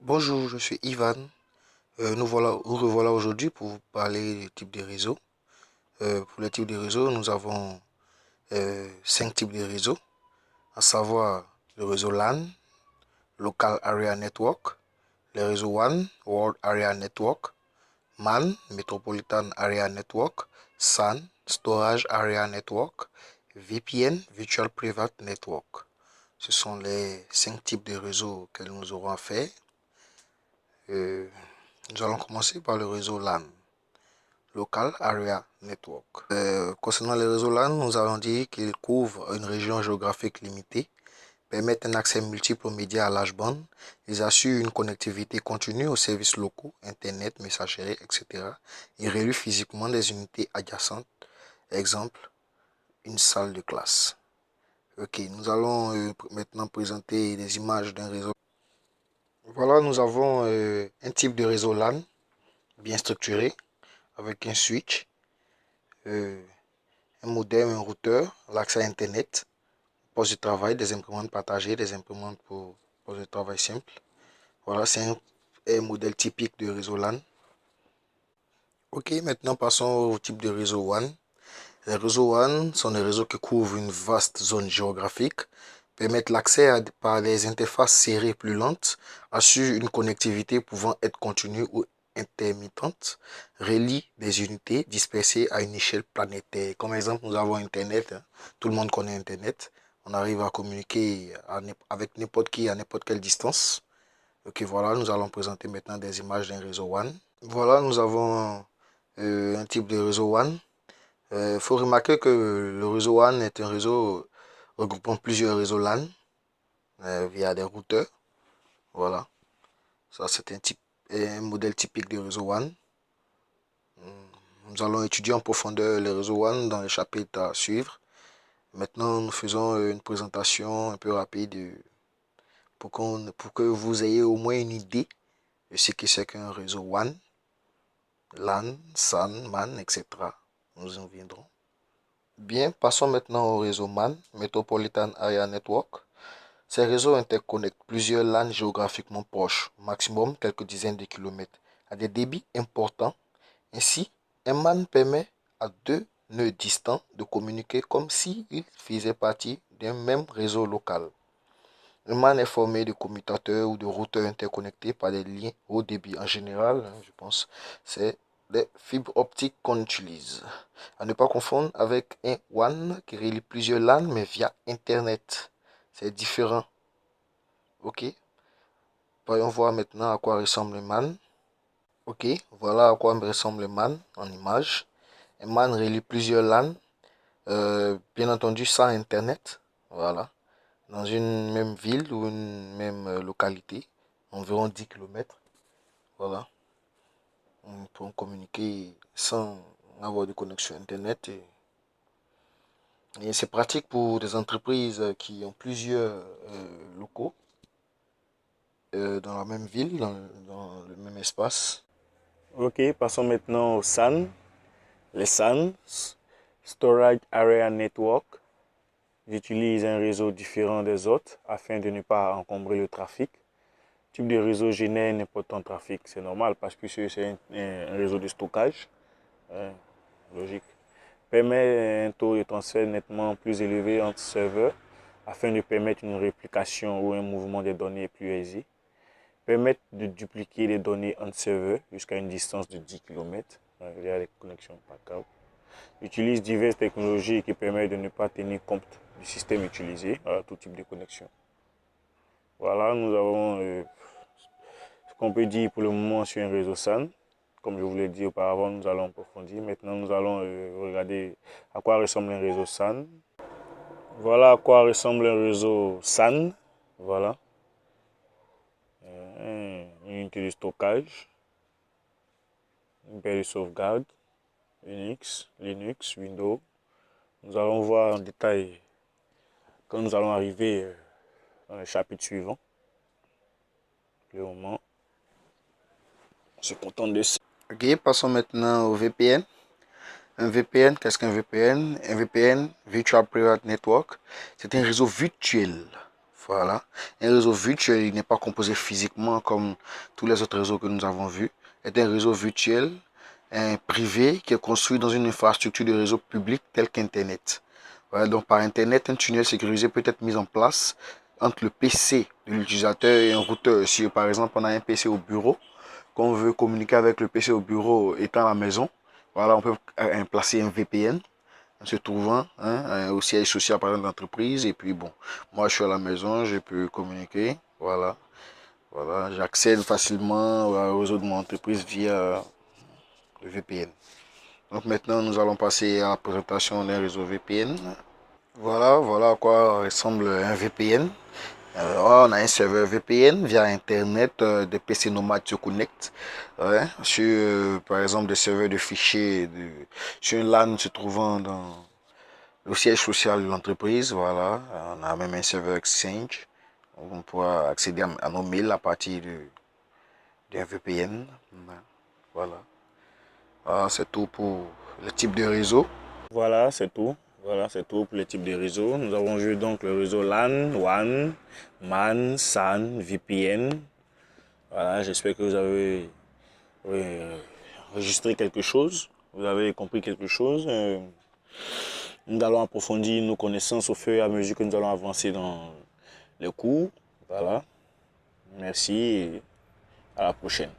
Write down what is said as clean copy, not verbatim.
Bonjour, je suis Ivan. Nous revoilà aujourd'hui pour vous parler des types de réseaux. Pour les types de réseaux, nous avons 5 types de réseaux, à savoir le réseau LAN, Local Area Network, le réseau WAN, World Area Network, MAN, Metropolitan Area Network, SAN, Storage Area Network, VPN, Virtual Private Network. Ce sont les 5 types de réseaux que nous aurons à faire. Euh, Nous allons commencer par le réseau LAN, Local Area Network. Concernant le réseau LAN, nous allons dire qu'il couvre une région géographique limitée, permettent un accès multiple aux médias à large bande, ils assurent une connectivité continue aux services locaux, Internet, messagerie, etc. Ils relient physiquement des unités adjacentes, exemple, une salle de classe. Ok, nous allons maintenant présenter des images d'un réseau. Voilà, nous avons un type de réseau LAN bien structuré, avec un switch, euh, un modem, un routeur, l'accès à Internet, poste de travail, des imprimantes partagées, des imprimantes pour poste de travail simple. Voilà, c'est un modèle typique de réseau LAN. Ok, maintenant passons au type de réseau WAN. Les réseaux WAN sont des réseaux qui couvrent une vaste zone géographique, permettent l'accès par des interfaces serrées plus lentes, assurent une connectivité pouvant être continue ou intermittente, relient des unités dispersées à une échelle planétaire. Comme exemple, nous avons Internet, hein. Tout le monde connaît Internet. On arrive à communiquer avec n'importe qui à n'importe quelle distance. Ok, voilà, nous allons présenter maintenant des images d'un réseau WAN. Voilà, nous avons un type de réseau WAN. Il faut remarquer que le réseau WAN est un réseau regroupant plusieurs réseaux LAN via des routeurs. Voilà, ça c'est un modèle typique de réseau WAN. Nous allons étudier en profondeur les réseaux WAN dans les chapitres à suivre. Maintenant, nous faisons une présentation un peu rapide pour que vous ayez au moins une idée de ce que c'est qu'un réseau WAN, LAN, SAN, MAN, etc. Nous en viendrons. Bien, passons maintenant au réseau MAN, Metropolitan Area Network. Ces réseaux interconnectent plusieurs LAN géographiquement proches, maximum quelques dizaines de kilomètres, à des débits importants. Ainsi, un MAN permet à deux nœuds distants de communiquer comme s'ils faisaient partie d'un même réseau local. Un MAN est formé de commutateurs ou de routeurs interconnectés par des liens haut débit. En général, je pense, c'est les fibres optiques qu'on utilise. À ne pas confondre avec un WAN qui relie plusieurs LAN mais via Internet. C'est différent. Ok. Voyons voir maintenant à quoi ressemble un MAN. Ok. Voilà à quoi ressemble un MAN en image. Un MAN relie plusieurs LAN. Bien entendu sans Internet. Voilà. Dans une même ville ou une même localité. Environ 10 km. Voilà. On peut communiquer sans avoir de connexion Internet. Et c'est pratique pour des entreprises qui ont plusieurs locaux dans la même ville, dans le même espace. Ok, passons maintenant au SAN. Les SAN, Storage Area Network, j'utilise un réseau différent des autres afin de ne pas encombrer le trafic. Le type de réseau génère un important trafic, c'est normal parce que c'est un réseau de stockage. Ouais, logique. Permet un taux de transfert nettement plus élevé entre serveurs afin de permettre une réplication ou un mouvement des données plus aisé. Permettent de dupliquer les données entre serveurs jusqu'à une distance de 10 km via les connexions par câble. Utilise diverses technologies qui permettent de ne pas tenir compte du système utilisé, tout type de connexion. Voilà, nous avons ce qu'on peut dire pour le moment sur un réseau SAN. Comme je vous l'ai dit auparavant, nous allons approfondir. Maintenant, nous allons regarder à quoi ressemble un réseau SAN. Voilà à quoi ressemble un réseau SAN. Voilà. Une unité de stockage, une paire de sauvegarde, Linux, Windows. Nous allons voir en détail quand nous allons arriver dans le chapitre suivant. Pour le moment, on se contente de ça. Ok, passons maintenant au VPN. Un VPN, qu'est-ce qu'un VPN? Un VPN, Virtual Private Network, c'est un réseau virtuel Voilà. Un réseau virtuel, il n'est pas composé physiquement comme tous les autres réseaux que nous avons vus. C'est un réseau virtuel, privé, qui est construit dans une infrastructure de réseau public tel qu'Internet. Voilà, donc par Internet, un tunnel sécurisé peut être mis en place entre le PC de l'utilisateur et un routeur. Si par exemple on a un PC au bureau, qu'on veut communiquer avec le PC au bureau étant à la maison, voilà, on peut placer un VPN se trouvant au siège social par exemple de l'entreprise. Et puis bon, moi je suis à la maison, je peux communiquer. Voilà, voilà, j'accède facilement au réseau de mon entreprise via le VPN. Donc maintenant nous allons passer à la présentation d'un réseau VPN. Voilà, voilà à quoi ressemble un VPN. On a un serveur VPN via Internet, des PC nomades se connectent sur, par exemple, des serveurs de fichiers sur une LAN se trouvant dans le siège social de l'entreprise. Voilà, on a même un serveur Exchange. On pourra accéder à nos mails à partir d'un VPN. Voilà, c'est tout pour le type de réseau. Voilà, c'est tout. Voilà, c'est tout pour les types de réseaux. Nous avons vu donc le réseau LAN, WAN, MAN, SAN, VPN. Voilà, j'espère que vous avez enregistré quelque chose. Vous avez compris quelque chose. Nous allons approfondir nos connaissances au fur et à mesure que nous allons avancer dans les cours. Voilà. Merci et à la prochaine.